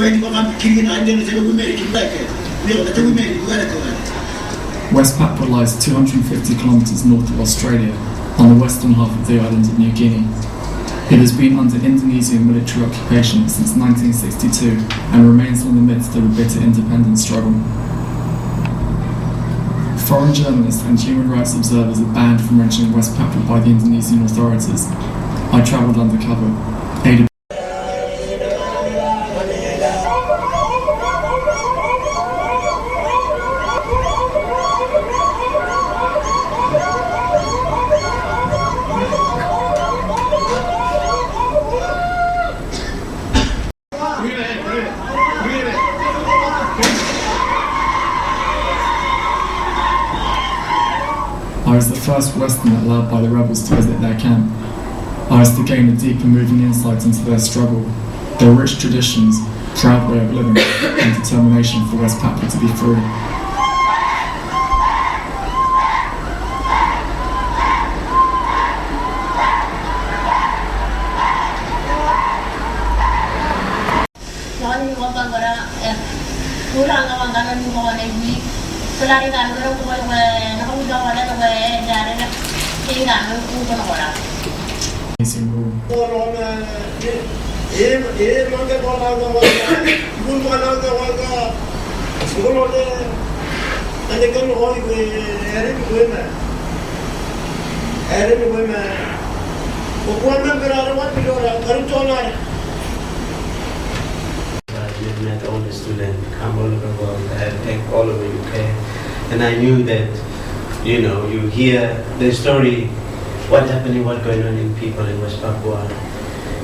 West Papua lies 250 kilometres north of Australia, on the western half of the island of New Guinea. It has been under Indonesian military occupation since 1962 and remains in the midst of a bitter independence struggle. Foreign journalists and human rights observers are banned from entering West Papua by the Indonesian authorities. I travelled undercover, aided I was the first Westerner allowed by the rebels to visit their camp. I was to gain a deeper moving insight into their struggle, their rich traditions, proud way of living, and determination for West Papua to be free. I've met all the students come all over the world, all over UK, and I knew that, you hear the story, what's happening, what's going on in people in West Papua.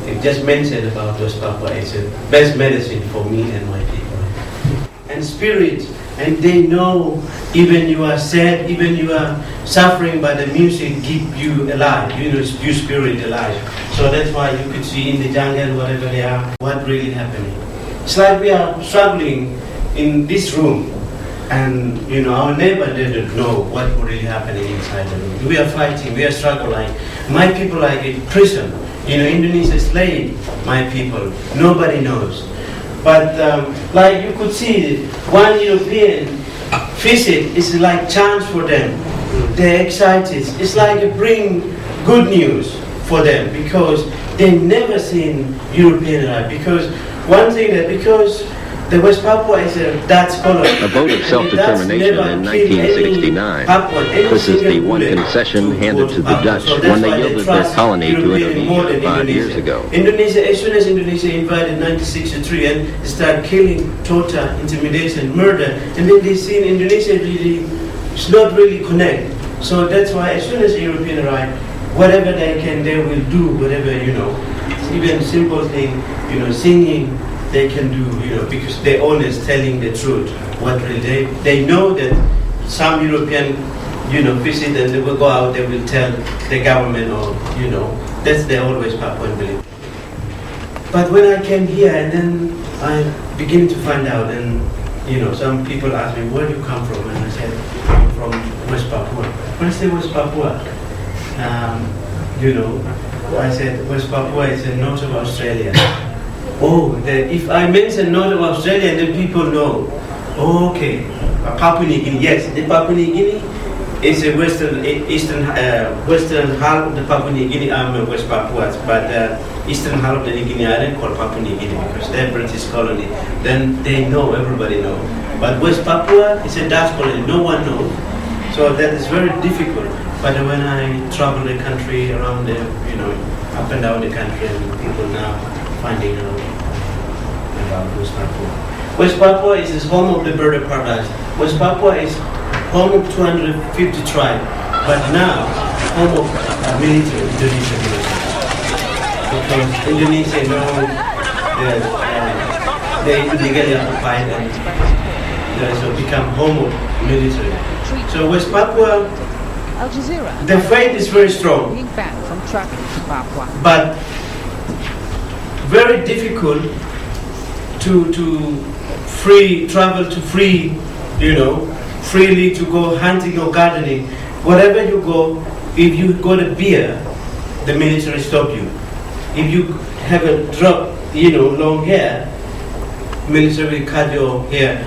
It just mentioned about West Papua, it's the best medicine for me and my people. And spirit, and they know even you are sad, even you are suffering, but the music keep you alive, your spirit alive. So that's why you could see in the jungle, whatever they are, what really happening. It's like we are struggling in this room, and our neighbor didn't know what really happening inside the room. We are fighting, we are struggling. My people like in prison, Indonesia slave my people. Nobody knows. But like you could see, one European visit is like chance for them. They're excited. It's like it bring good news for them because they never seen European life. Because one thing that because the West Papua is a Dutch colony. A vote of self-determination in 1969. This is the one concession handed to the Dutch when they yielded their colony to Indonesia 5 years ago. Indonesia, as soon as Indonesia invaded 1963 and started killing, torture, intimidation, murder, and then they see Indonesia really, it's not really connect. So that's why as soon as the European arrive, whatever they can, they will do whatever, even simple thing, singing, they can do, because they're honest, telling the truth. What really they know that some European, visit and they will go out, they will tell the government or, that's they always Papuan belief. But when I came here and then I begin to find out and, some people ask me, where do you come from? And I said, I'm from West Papua. When I say West Papua, I said West Papua is the north of Australia. Oh, if I mention north of Australia, then people know. Oh, okay, Papua New Guinea. Yes, the Papua New Guinea is a eastern half of the Papua New Guinea. I'm West Papua, but eastern half of the New Guinea Island called Papua New Guinea because they're British colony. Then they know, everybody know. But West Papua is a Dutch colony. No one knows. So that is very difficult. But when I travel the country around the, up and down the country, and people now finding out about West Papua. West Papua is home of the bird of paradise. West Papua is home of 250 tribes, but now home of military, Indonesian military. Because Indonesia now they illegally occupied and so become home of military. So West Papua, the faith is very strong, but very difficult to travel to freely to go hunting or gardening. Wherever you go, if you got a beer, the military stop you. If you have a drop, long hair, military cut your hair.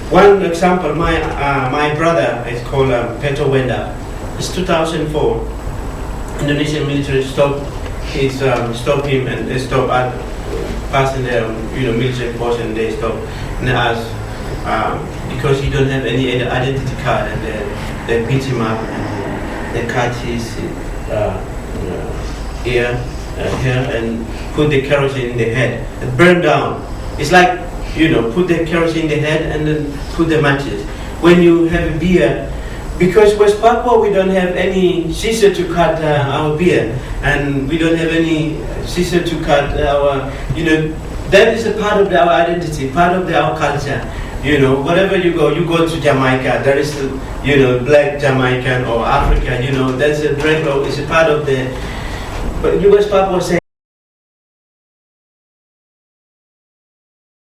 One example, my brother is called Wenda. It's 2004. Indonesian military stopped him and they stopped at passing their military force, and they stopped and asked because he don't have any identity card, and they beat him up and they cut his ear here and put the kerosene in the head and burn down. It's like put the kerosene in the head and then put the matches. When you have a beard, because West Papua we don't have any scissor to cut our beard, and we don't have any scissor to cut our, that is a part of our identity, part of our culture. Wherever you go to Jamaica, there is black Jamaican or African, that's a dreadlock, it's a part of the, but West Papua say